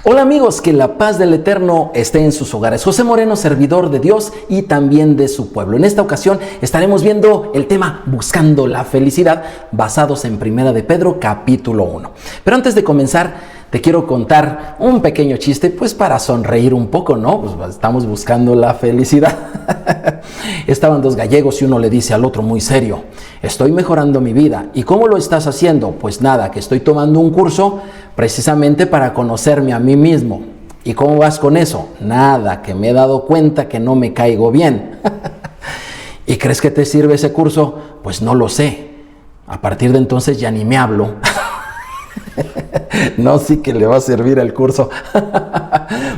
Hola amigos, que la paz del Eterno esté en sus hogares. José Moreno, servidor de Dios y también de su pueblo. En esta ocasión estaremos viendo el tema Buscando la Felicidad, basados en Primera de Pedro, capítulo 1. Pero antes de comenzar, te quiero contar un pequeño chiste, pues para sonreír un poco, ¿no? Pues estamos buscando la felicidad. Estaban dos gallegos y uno le dice al otro muy serio: estoy mejorando mi vida. ¿Y cómo lo estás haciendo? Pues nada, que estoy tomando un curso precisamente para conocerme a mí mismo. ¿Y cómo vas con eso? Nada, que me he dado cuenta que no me caigo bien. ¿Y crees que te sirve ese curso? Pues no lo sé. A partir de entonces ya ni me hablo. No, sí que le va a servir el curso.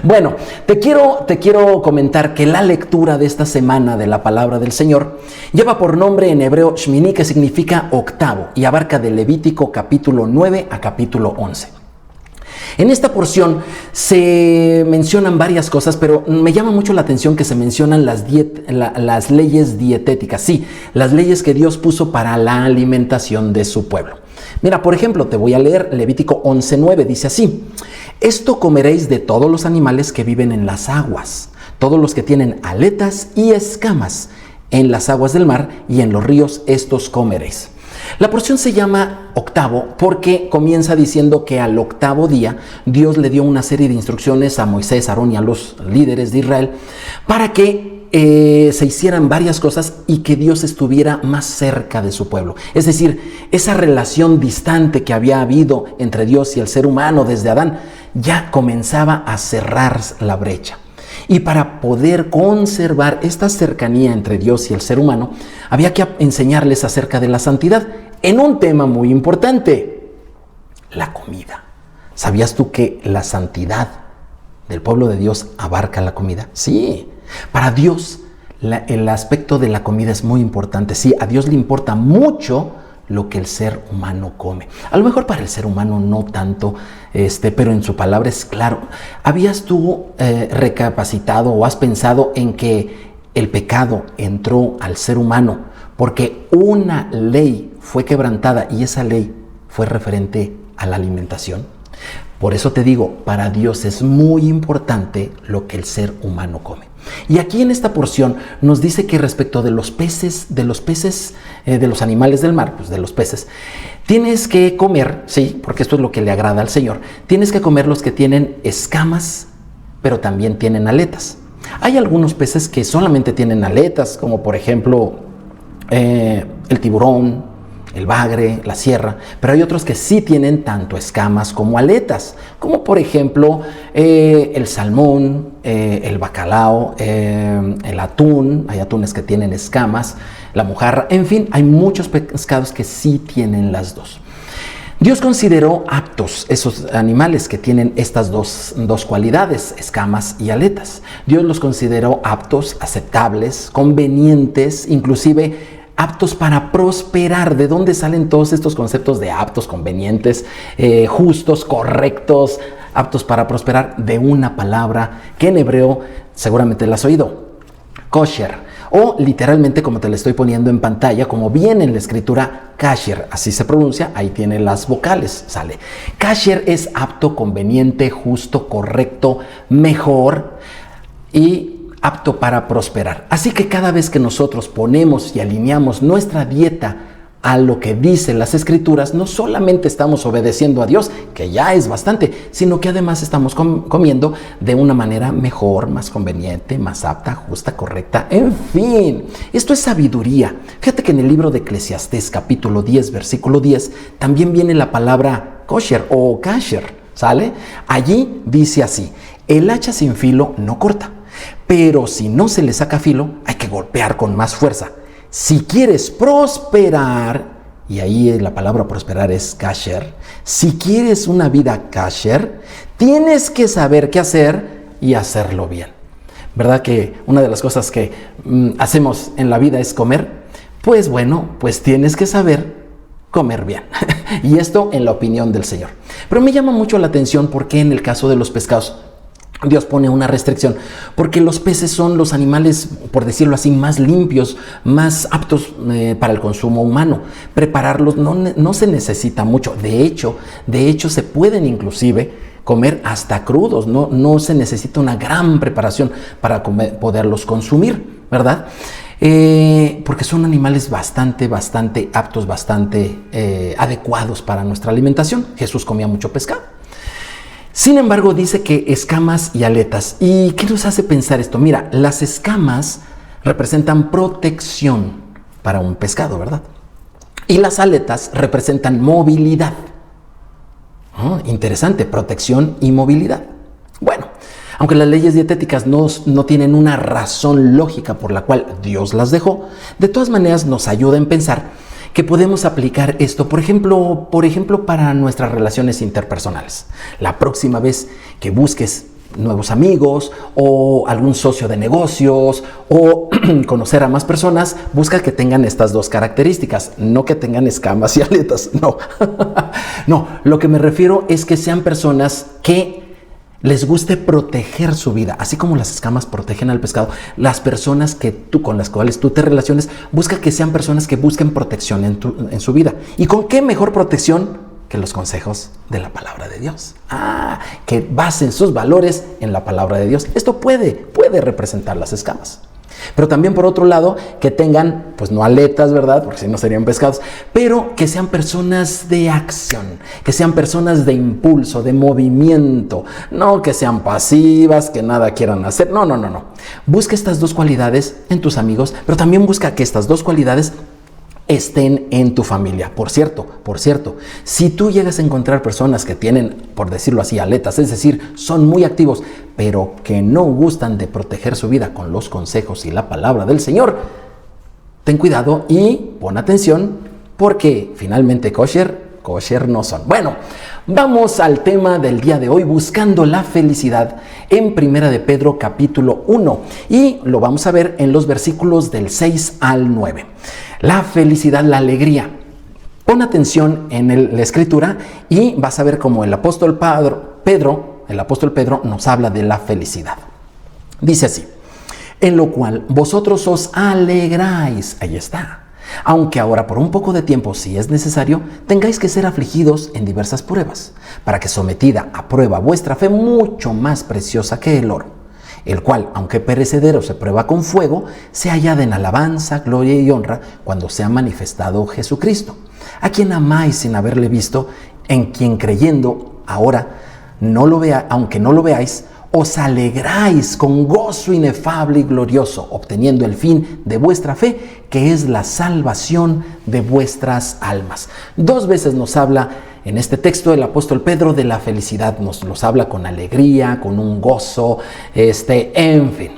Bueno, te quiero comentar que la lectura de esta semana de la palabra del Señor lleva por nombre en hebreo Shmini, que significa octavo, y abarca de Levítico capítulo 9 a capítulo 11. En esta porción se mencionan varias cosas, pero me llama mucho la atención que se mencionan las leyes dietéticas, sí, las leyes que Dios puso para la alimentación de su pueblo. Mira, por ejemplo, te voy a leer Levítico 11:9, dice así: esto comeréis de todos los animales que viven en las aguas, todos los que tienen aletas y escamas, en las aguas del mar y en los ríos estos comeréis. La porción se llama octavo porque comienza diciendo que al octavo día Dios le dio una serie de instrucciones a Moisés, Aarón y a los líderes de Israel para que se hicieran varias cosas y que Dios estuviera más cerca de su pueblo. Es decir, esa relación distante que había habido entre Dios y el ser humano desde Adán ya comenzaba a cerrar la brecha. Y para poder conservar esta cercanía entre Dios y el ser humano, había que enseñarles acerca de la santidad en un tema muy importante: la comida. ¿Sabías tú que la santidad del pueblo de Dios abarca la comida? Sí. Para Dios, el aspecto de la comida es muy importante. Sí, a Dios le importa mucho lo que el ser humano come. A lo mejor para el ser humano no tanto, pero en su palabra es claro. ¿Habías tú recapacitado o has pensado en que el pecado entró al ser humano porque una ley fue quebrantada y esa ley fue referente a la alimentación? Por eso te digo, para Dios es muy importante lo que el ser humano come. Y aquí en esta porción nos dice que respecto de los peces, de los animales del mar, pues de los peces, tienes que comer, sí, porque esto es lo que le agrada al Señor, tienes que comer los que tienen escamas, pero también tienen aletas. Hay algunos peces que solamente tienen aletas, como por ejemplo el tiburón, el bagre, la sierra, pero hay otros que sí tienen tanto escamas como aletas, como por ejemplo el salmón, el bacalao, el atún. Hay atunes que tienen escamas, la mojarra, en fin, hay muchos pescados que sí tienen las dos. Dios consideró aptos esos animales que tienen estas dos cualidades, escamas y aletas. Dios los consideró aptos, aceptables, convenientes, inclusive aptos para prosperar. ¿De dónde salen todos estos conceptos de aptos, convenientes, justos, correctos, aptos para prosperar? De una palabra que en hebreo seguramente la has oído: kosher. O literalmente, como te la estoy poniendo en pantalla, como viene en la escritura, kasher, así se pronuncia, ahí tiene las vocales, sale. Kasher es apto, conveniente, justo, correcto, mejor y apto para prosperar. Así que cada vez que nosotros ponemos y alineamos nuestra dieta a lo que dicen las escrituras, no solamente estamos obedeciendo a Dios, que ya es bastante, sino que además estamos comiendo de una manera mejor, más conveniente, más apta, justa, correcta, en fin. Esto es sabiduría. Fíjate que en el libro de Eclesiastés, capítulo 10, versículo 10, también viene la palabra kosher o kasher, ¿sale? Allí dice así: el hacha sin filo no corta, pero si no se le saca filo, hay que golpear con más fuerza. Si quieres prosperar, y ahí la palabra prosperar es kasher, si quieres una vida kasher, tienes que saber qué hacer y hacerlo bien. ¿Verdad que una de las cosas que hacemos en la vida es comer? Pues bueno, pues tienes que saber comer bien. Y esto en la opinión del Señor. Pero me llama mucho la atención porque en el caso de los pescados, Dios pone una restricción porque los peces son los animales, por decirlo así, más limpios, más aptos para el consumo humano. Prepararlos no se necesita mucho. De hecho, se pueden inclusive comer hasta crudos. No se necesita una gran preparación para poderlos consumir, ¿verdad? Porque son animales bastante aptos, bastante adecuados para nuestra alimentación. Jesús comía mucho pescado. Sin embargo, dice que escamas y aletas. ¿Y qué nos hace pensar esto? Mira, las escamas representan protección para un pescado, ¿verdad? Y las aletas representan movilidad. Interesante, protección y movilidad. Bueno, aunque las leyes dietéticas no tienen una razón lógica por la cual Dios las dejó, de todas maneras nos ayuda en pensar que podemos aplicar esto, por ejemplo, para nuestras relaciones interpersonales. La próxima vez que busques nuevos amigos o algún socio de negocios o conocer a más personas, busca que tengan estas dos características, no que tengan escamas y aletas, no. No, lo que me refiero es que sean personas que les guste proteger su vida, así como las escamas protegen al pescado. Las personas con las cuales tú te relaciones, busca que sean personas que busquen protección en su vida. ¿Y con qué mejor protección que los consejos de la palabra de Dios? Que basen sus valores en la palabra de Dios. Esto puede representar las escamas. Pero también, por otro lado, que tengan, pues no aletas, ¿verdad? Porque si no serían pescados, pero que sean personas de acción, que sean personas de impulso, de movimiento, no que sean pasivas, que nada quieran hacer. No. Busca estas dos cualidades en tus amigos, pero también busca que estas dos cualidades estén en tu familia. Por cierto, si tú llegas a encontrar personas que tienen, por decirlo así, aletas, es decir, son muy activos, pero que no gustan de proteger su vida con los consejos y la palabra del Señor, ten cuidado y pon atención, porque finalmente kosher no son. Bueno, vamos al tema del día de hoy, buscando la felicidad en Primera de Pedro capítulo 1, y lo vamos a ver en los versículos del 6 al 9. La felicidad, la alegría. Pon atención en la escritura y vas a ver cómo el apóstol Pedro nos habla de la felicidad. Dice así: en lo cual vosotros os alegráis. Ahí está. Aunque ahora por un poco de tiempo, si es necesario, tengáis que ser afligidos en diversas pruebas, para que sometida a prueba vuestra fe, mucho más preciosa que el oro, el cual, aunque perecedero se prueba con fuego, se hallada en alabanza, gloria y honra cuando sea manifestado Jesucristo, a quien amáis sin haberle visto, en quien creyendo ahora, aunque no lo veáis, os alegráis con gozo inefable y glorioso, obteniendo el fin de vuestra fe, que es la salvación de vuestras almas. Dos veces nos habla en este texto el apóstol Pedro de la felicidad. Nos habla con alegría, con un gozo, en fin.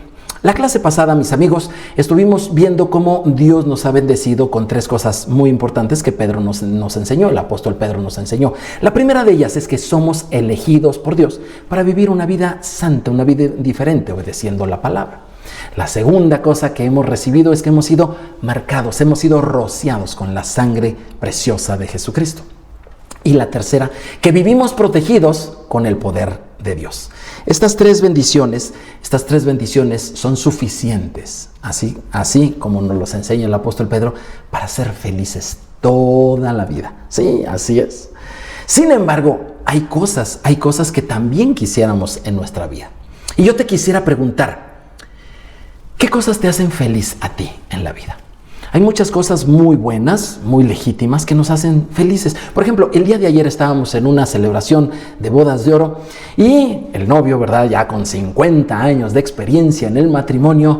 La clase pasada, mis amigos, estuvimos viendo cómo Dios nos ha bendecido con tres cosas muy importantes que Pedro nos enseñó, el apóstol Pedro nos enseñó. La primera de ellas es que somos elegidos por Dios para vivir una vida santa, una vida diferente, obedeciendo la palabra. La segunda cosa que hemos recibido es que hemos sido marcados, hemos sido rociados con la sangre preciosa de Jesucristo. Y la tercera, que vivimos protegidos con el poder de Dios. Estas tres bendiciones son suficientes, así como nos los enseña el apóstol Pedro, para ser felices toda la vida. Sí, así es. Sin embargo, hay cosas que también quisiéramos en nuestra vida. Y yo te quisiera preguntar, ¿qué cosas te hacen feliz a ti en la vida? Hay muchas cosas muy buenas, muy legítimas, que nos hacen felices. Por ejemplo, el día de ayer estábamos en una celebración de bodas de oro y el novio, ¿verdad?, ya con 50 años de experiencia en el matrimonio,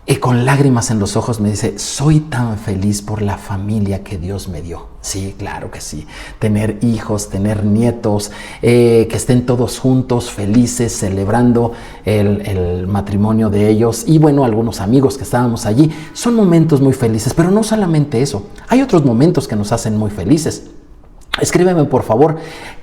y con lágrimas en los ojos me dice: soy tan feliz por la familia que Dios me dio. Sí, claro que sí. Tener hijos, tener nietos, que estén todos juntos, felices, celebrando el matrimonio de ellos. Y bueno, algunos amigos que estábamos allí. Son momentos muy felices, pero no solamente eso. Hay otros momentos que nos hacen muy felices. Escríbeme, por favor,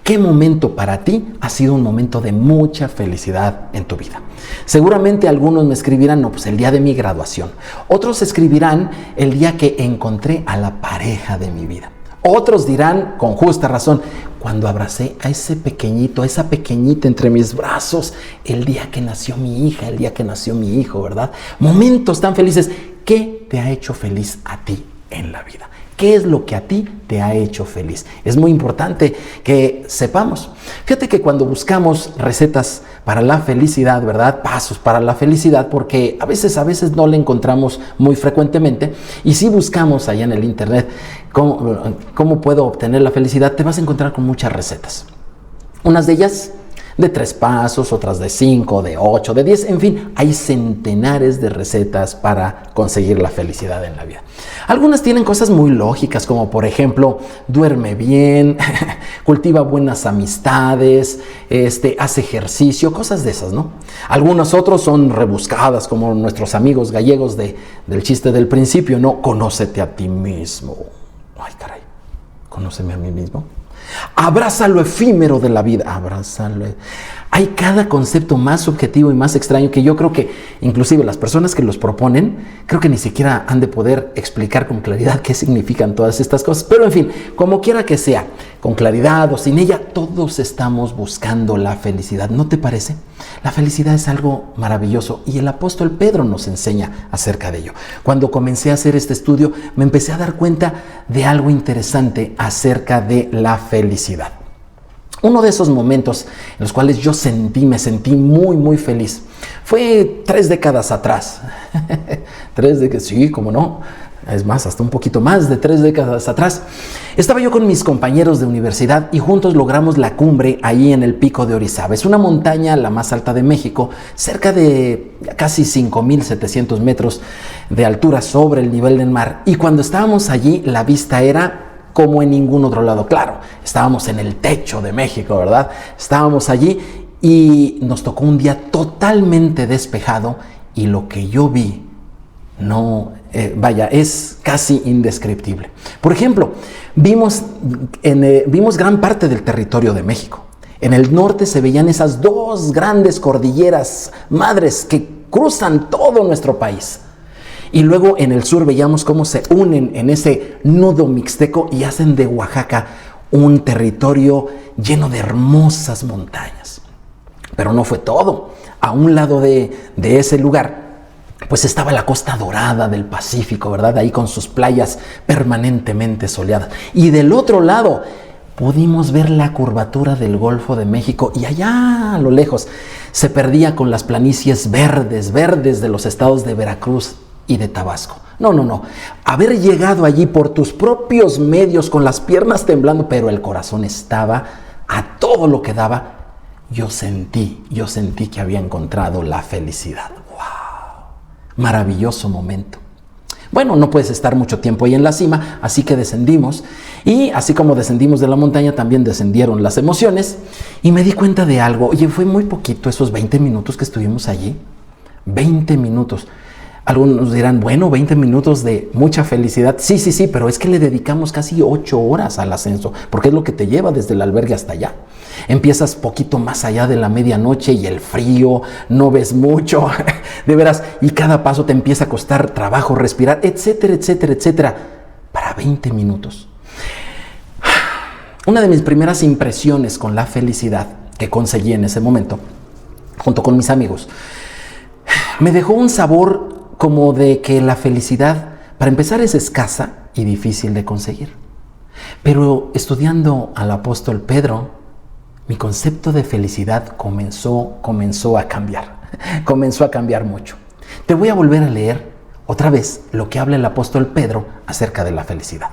¿qué momento para ti ha sido un momento de mucha felicidad en tu vida? Seguramente algunos me escribirán, no, pues el día de mi graduación. Otros escribirán el día que encontré a la pareja de mi vida. Otros dirán, con justa razón, cuando abracé a ese pequeñito, a esa pequeñita entre mis brazos, el día que nació mi hija, el día que nació mi hijo, ¿verdad? Momentos tan felices. ¿Qué te ha hecho feliz a ti en la vida? ¿Qué es lo que a ti te ha hecho feliz? Es muy importante que sepamos. Fíjate que cuando buscamos recetas para la felicidad, ¿verdad? Pasos para la felicidad, porque a veces no la encontramos muy frecuentemente. Y si buscamos allá en el internet cómo puedo obtener la felicidad, te vas a encontrar con muchas recetas. Unas de ellas de 3 pasos, otras de 5, de 8, de 10, en fin, hay centenares de recetas para conseguir la felicidad en la vida. Algunas tienen cosas muy lógicas, como por ejemplo, duerme bien, cultiva buenas amistades, hace ejercicio, cosas de esas, ¿no? Algunos otros son rebuscadas, como nuestros amigos gallegos del chiste del principio, ¿no? Conócete a ti mismo. Ay, caray, ¿conóceme a mí mismo? Abraza lo efímero de la vida, abrázalo. Hay cada concepto más subjetivo y más extraño que yo creo que inclusive las personas que los proponen, creo que ni siquiera han de poder explicar con claridad qué significan todas estas cosas. Pero en fin, como quiera que sea, con claridad o sin ella, todos estamos buscando la felicidad. ¿No te parece? La felicidad es algo maravilloso y el apóstol Pedro nos enseña acerca de ello. Cuando comencé a hacer este estudio, me empecé a dar cuenta de algo interesante acerca de la felicidad. Uno de esos momentos en los cuales yo me sentí muy, muy feliz, fue 3 décadas atrás. 3 décadas, sí, cómo no. Es más, hasta un poquito más de 3 décadas atrás. Estaba yo con mis compañeros de universidad y juntos logramos la cumbre ahí en el Pico de Orizaba. Es una montaña, la más alta de México, cerca de casi 5,700 metros de altura sobre el nivel del mar. Y cuando estábamos allí, la vista era como en ningún otro lado. Claro, estábamos en el techo de México, ¿verdad? Estábamos allí y nos tocó un día totalmente despejado y lo que yo vi, es casi indescriptible. Por ejemplo, vimos gran parte del territorio de México. En el norte se veían esas 2 grandes cordilleras madres que cruzan todo nuestro país. Y luego en el sur veíamos cómo se unen en ese nudo mixteco y hacen de Oaxaca un territorio lleno de hermosas montañas. Pero no fue todo. A un lado de ese lugar, pues estaba la costa dorada del Pacífico, ¿verdad? Ahí con sus playas permanentemente soleadas. Y del otro lado pudimos ver la curvatura del Golfo de México y allá a lo lejos se perdía con las planicies verdes de los estados de Veracruz y de Tabasco. No. Haber llegado allí por tus propios medios con las piernas temblando, pero el corazón estaba a todo lo que daba. Yo sentí que había encontrado la felicidad. ¡Wow! Maravilloso momento. Bueno, no puedes estar mucho tiempo ahí en la cima, así que descendimos. Y así como descendimos de la montaña, también descendieron las emociones. Y me di cuenta de algo. Oye, fue muy poquito esos 20 minutos que estuvimos allí. 20 minutos. Algunos dirán, bueno, 20 minutos de mucha felicidad. Sí, pero es que le dedicamos casi 8 horas al ascenso, porque es lo que te lleva desde el albergue hasta allá. Empiezas poquito más allá de la medianoche y el frío, no ves mucho, de veras, y cada paso te empieza a costar trabajo respirar, etcétera, para 20 minutos. Una de mis primeras impresiones con la felicidad que conseguí en ese momento, junto con mis amigos, me dejó un sabor como de que la felicidad, para empezar, es escasa y difícil de conseguir. Pero estudiando al apóstol Pedro, mi concepto de felicidad comenzó a cambiar. Comenzó a cambiar mucho. Te voy a volver a leer otra vez lo que habla el apóstol Pedro acerca de la felicidad.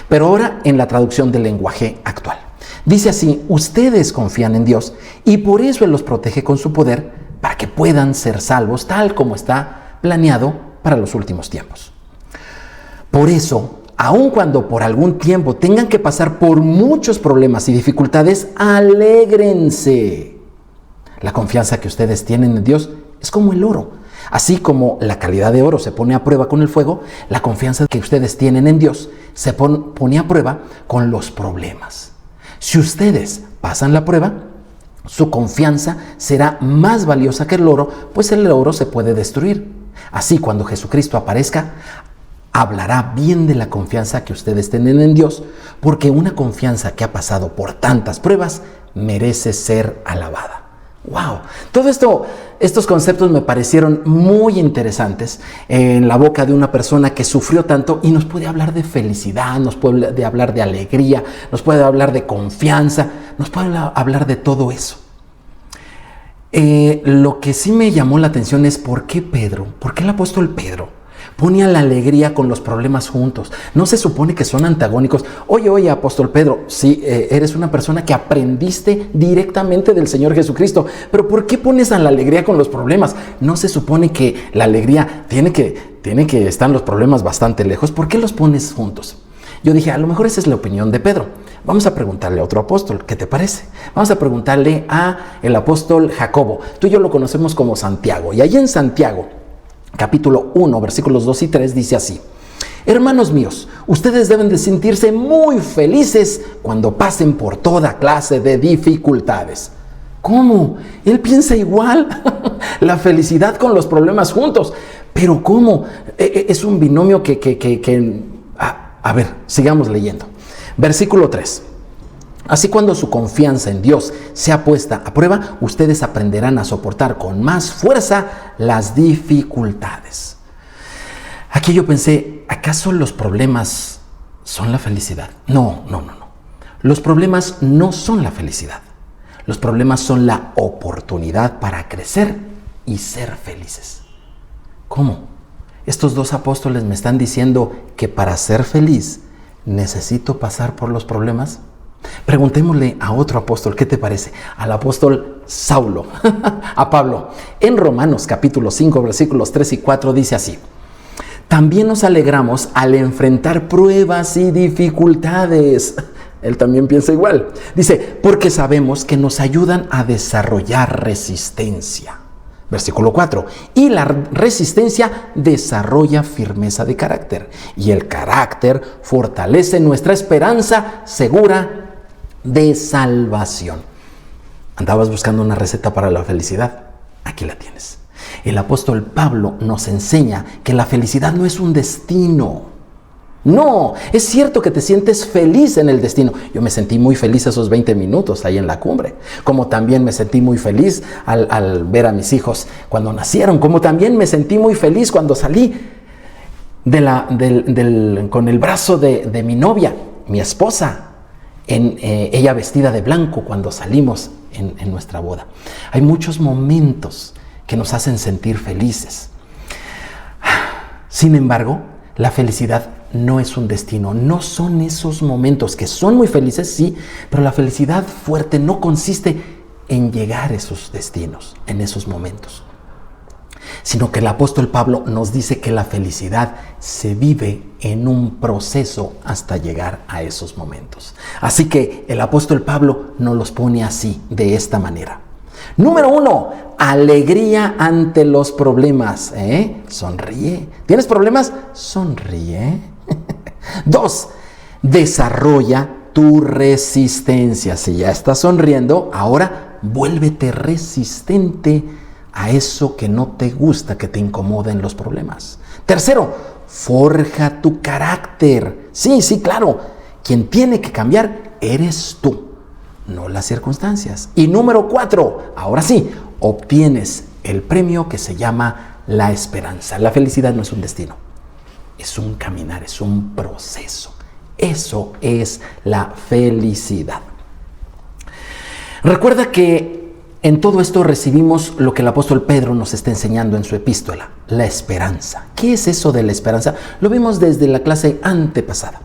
Pero ahora en la traducción del lenguaje actual. Dice así: ustedes confían en Dios y por eso Él los protege con su poder para que puedan ser salvos tal como está planeado para los últimos tiempos. Por eso, aun cuando por algún tiempo tengan que pasar por muchos problemas y dificultades, alégrense. La confianza que ustedes tienen en Dios es como el oro. Así como la calidad de oro se pone a prueba con el fuego, la confianza que ustedes tienen en Dios se pone a prueba con los problemas. Si ustedes pasan la prueba, su confianza será más valiosa que el oro, pues el oro se puede destruir. Así, cuando Jesucristo aparezca, hablará bien de la confianza que ustedes tienen en Dios, porque una confianza que ha pasado por tantas pruebas merece ser alabada. ¡Wow! Todo estos conceptos me parecieron muy interesantes en la boca de una persona que sufrió tanto y nos puede hablar de felicidad, nos puede hablar de alegría, nos puede hablar de confianza, nos puede hablar de todo eso. Lo que sí me llamó la atención es por qué el apóstol Pedro ponía la alegría con los problemas juntos. No se supone que son antagónicos. Oye, apóstol Pedro, sí, eres una persona que aprendiste directamente del Señor Jesucristo, pero ¿por qué pones a la alegría con los problemas? No se supone que la alegría tiene que estar los problemas bastante lejos. ¿Por qué los pones juntos? Yo dije, a lo mejor esa es la opinión de Pedro. Vamos a preguntarle a otro apóstol, ¿qué te parece? Vamos a preguntarle a el apóstol Jacobo. Tú y yo lo conocemos como Santiago. Y allí en Santiago, capítulo 1, versículos 2 y 3, dice así: hermanos míos, ustedes deben de sentirse muy felices cuando pasen por toda clase de dificultades. ¿Cómo? Él piensa igual. La felicidad con los problemas juntos. Pero ¿cómo? Es un binomio A ver, sigamos leyendo. Versículo 3. Así cuando su confianza en Dios sea puesta a prueba, ustedes aprenderán a soportar con más fuerza las dificultades. Aquí yo pensé, ¿acaso los problemas son la felicidad? No. Los problemas no son la felicidad. Los problemas son la oportunidad para crecer y ser felices. ¿Cómo? Estos dos apóstoles me están diciendo que para ser feliz necesito pasar por los problemas. Preguntémosle a otro apóstol, ¿qué te parece? Al apóstol Saulo, a Pablo. En Romanos capítulo 5, versículos 3 y 4 dice así: también nos alegramos al enfrentar pruebas y dificultades. Él también piensa igual. Dice, porque sabemos que nos ayudan a desarrollar resistencia. Versículo 4. Y la resistencia desarrolla firmeza de carácter. Y el carácter fortalece nuestra esperanza segura de salvación. ¿Andabas buscando una receta para la felicidad? Aquí la tienes. El apóstol Pablo nos enseña que la felicidad no es un destino. No, es cierto que te sientes feliz en el destino. Yo me sentí muy feliz esos 20 minutos ahí en la cumbre. Como también me sentí muy feliz al ver a mis hijos cuando nacieron. Como también me sentí muy feliz cuando salí con el brazo de mi novia, mi esposa, ella vestida de blanco cuando salimos en nuestra boda. Hay muchos momentos que nos hacen sentir felices. Sin embargo, la felicidad no es un destino, no son esos momentos que son muy felices, sí, pero la felicidad fuerte no consiste en llegar a esos destinos, en esos momentos, sino que el apóstol Pablo nos dice que la felicidad se vive en un proceso hasta llegar a esos momentos. Así que el apóstol Pablo nos los pone así, de esta manera. Número 1, alegría ante los problemas. Sonríe. ¿Tienes problemas? Sonríe. 2, desarrolla tu resistencia. Si ya estás sonriendo, ahora vuélvete resistente a eso que no te gusta, que te incomoda en los problemas. 3, forja tu carácter. Sí, claro. Quien tiene que cambiar eres tú, no las circunstancias. Y número 4, ahora sí, obtienes el premio que se llama la esperanza. La felicidad no es un destino, es un caminar, es un proceso. Eso es la felicidad. Recuerda que en todo esto recibimos lo que el apóstol Pedro nos está enseñando en su epístola, la esperanza. ¿Qué es eso de la esperanza? Lo vimos desde la clase antepasada.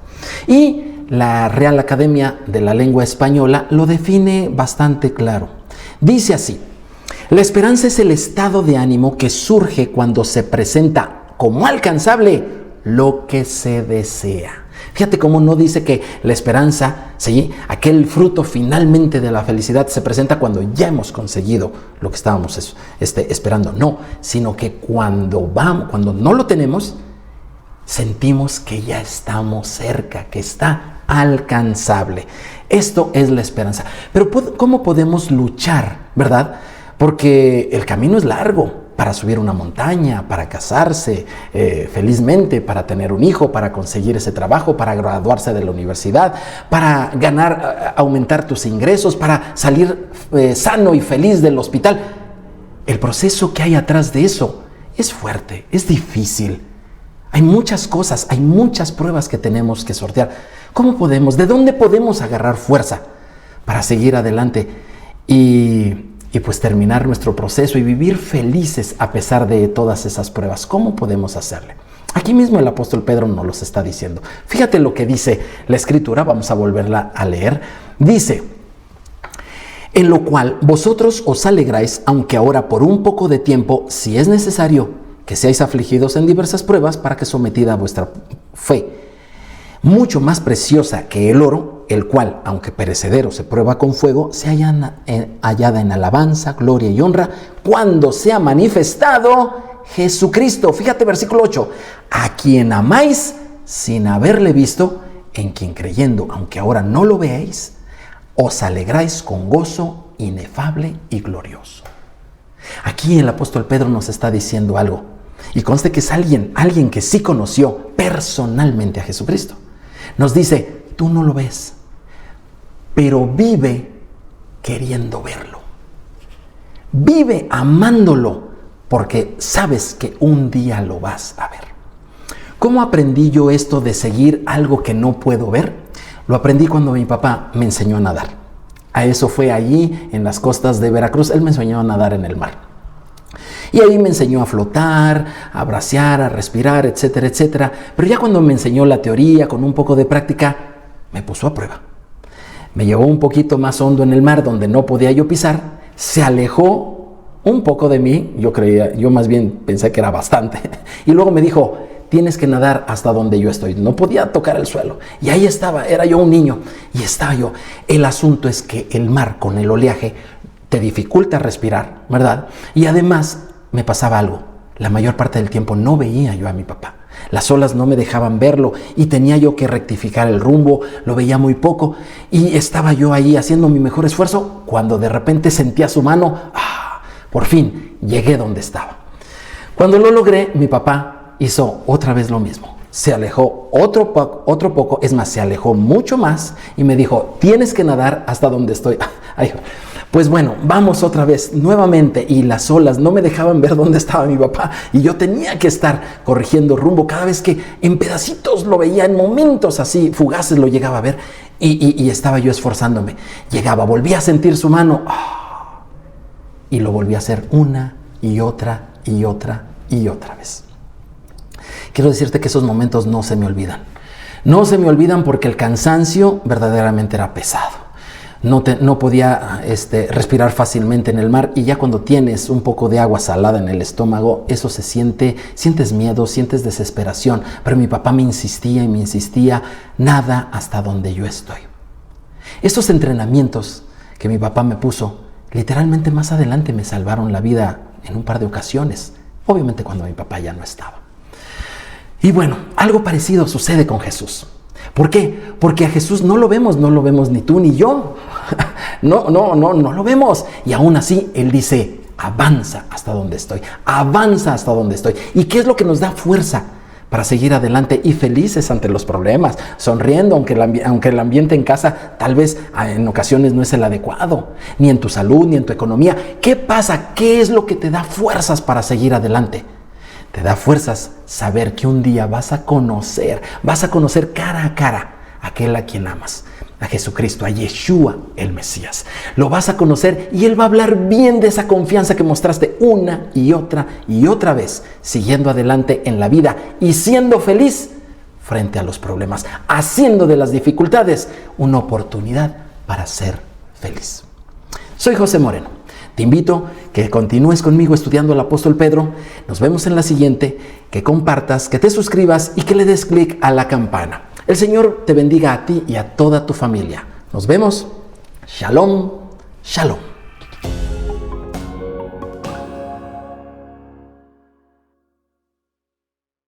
Y la Real Academia de la Lengua Española lo define bastante claro. Dice así: la esperanza es el estado de ánimo que surge cuando se presenta como alcanzable lo que se desea. Fíjate cómo no dice que la esperanza, ¿sí?, aquel fruto finalmente de la felicidad, se presenta cuando ya hemos conseguido lo que estábamos esperando. No, sino que cuando no lo tenemos, sentimos que ya estamos cerca, que está alcanzable. Esto es la esperanza. Pero ¿cómo podemos luchar, verdad? Porque el camino es largo. para subir una montaña, para casarse felizmente, para tener un hijo, para conseguir ese trabajo, para graduarse de la universidad, para aumentar tus ingresos, para salir sano y feliz del hospital. El proceso que hay atrás de eso es fuerte, es difícil. Hay muchas cosas, hay muchas pruebas que tenemos que sortear. ¿De dónde podemos agarrar fuerza para seguir adelante y pues terminar nuestro proceso y vivir felices a pesar de todas esas pruebas? ¿Cómo podemos hacerle? Aquí mismo el apóstol Pedro nos los está diciendo. Fíjate lo que dice la Escritura, vamos a volverla a leer. Dice: en lo cual vosotros os alegráis, aunque ahora por un poco de tiempo, si es necesario, que seáis afligidos en diversas pruebas, para que sometida a vuestra fe, mucho más preciosa que el oro, el cual, aunque perecedero, se prueba con fuego, se hallada en alabanza, gloria y honra, cuando sea manifestado Jesucristo. Fíjate versículo 8, a quien amáis sin haberle visto, en quien creyendo, aunque ahora no lo veáis, os alegráis con gozo inefable y glorioso. Aquí el apóstol Pedro nos está diciendo algo, y conste que es alguien que sí conoció personalmente a Jesucristo. Nos dice: tú no lo ves, pero vive queriendo verlo. Vive amándolo, porque sabes que un día lo vas a ver. ¿Cómo aprendí yo esto de seguir algo que no puedo ver? Lo aprendí cuando mi papá me enseñó a nadar. A eso fue allí en las costas de Veracruz. Él me enseñó a nadar en el mar. Y ahí me enseñó a flotar, a bracear, a respirar, etcétera, etcétera. Pero ya cuando me enseñó la teoría con un poco de práctica, me puso a prueba. Me llevó un poquito más hondo en el mar donde no podía yo pisar. Se alejó un poco de mí. Yo más bien pensé que era bastante. Y luego me dijo: tienes que nadar hasta donde yo estoy. No podía tocar el suelo. Y ahí estaba, era yo un niño. Y estaba yo. El asunto es que el mar con el oleaje te dificulta respirar, ¿verdad? Y además me pasaba algo. La mayor parte del tiempo no veía yo a mi papá. Las olas no me dejaban verlo y tenía yo que rectificar el rumbo, lo veía muy poco y estaba yo ahí haciendo mi mejor esfuerzo cuando de repente sentía su mano. Por fin llegué donde estaba. Cuando lo logré, mi papá hizo otra vez lo mismo. Se alejó otro poco, es más, se alejó mucho más y me dijo: tienes que nadar hasta donde estoy. Pues bueno, vamos otra vez, nuevamente, y las olas no me dejaban ver dónde estaba mi papá y yo tenía que estar corrigiendo rumbo cada vez que en pedacitos lo veía, en momentos así fugaces lo llegaba a ver y estaba yo esforzándome. Llegaba, volvía a sentir su mano y lo volví a hacer una y otra y otra y otra vez. Quiero decirte que esos momentos no se me olvidan. No se me olvidan porque el cansancio verdaderamente era pesado. No podía respirar fácilmente en el mar y ya cuando tienes un poco de agua salada en el estómago, eso se sientes miedo, sientes desesperación. Pero mi papá me insistía y me insistía: nada hasta donde yo estoy. Estos entrenamientos que mi papá me puso, literalmente más adelante me salvaron la vida en un par de ocasiones. Obviamente cuando mi papá ya no estaba. Y bueno, algo parecido sucede con Jesús. ¿Por qué? Porque a Jesús no lo vemos ni tú ni yo. No lo vemos. Y aún así, Él dice: avanza hasta donde estoy, avanza hasta donde estoy. ¿Y qué es lo que nos da fuerza para seguir adelante y felices ante los problemas? Sonriendo, aunque el ambiente en casa tal vez en ocasiones no es el adecuado, ni en tu salud, ni en tu economía. ¿Qué pasa? ¿Qué es lo que te da fuerzas para seguir adelante? Te da fuerzas saber que un día vas a conocer cara a cara a aquel a quien amas, a Jesucristo, a Yeshua, el Mesías. Lo vas a conocer y Él va a hablar bien de esa confianza que mostraste una y otra vez, siguiendo adelante en la vida y siendo feliz frente a los problemas, haciendo de las dificultades una oportunidad para ser feliz. Soy José Moreno. Te invito que continúes conmigo estudiando al apóstol Pedro. Nos vemos en la siguiente, que compartas, que te suscribas y que le des clic a la campana. El Señor te bendiga a ti y a toda tu familia. Nos vemos. Shalom, shalom.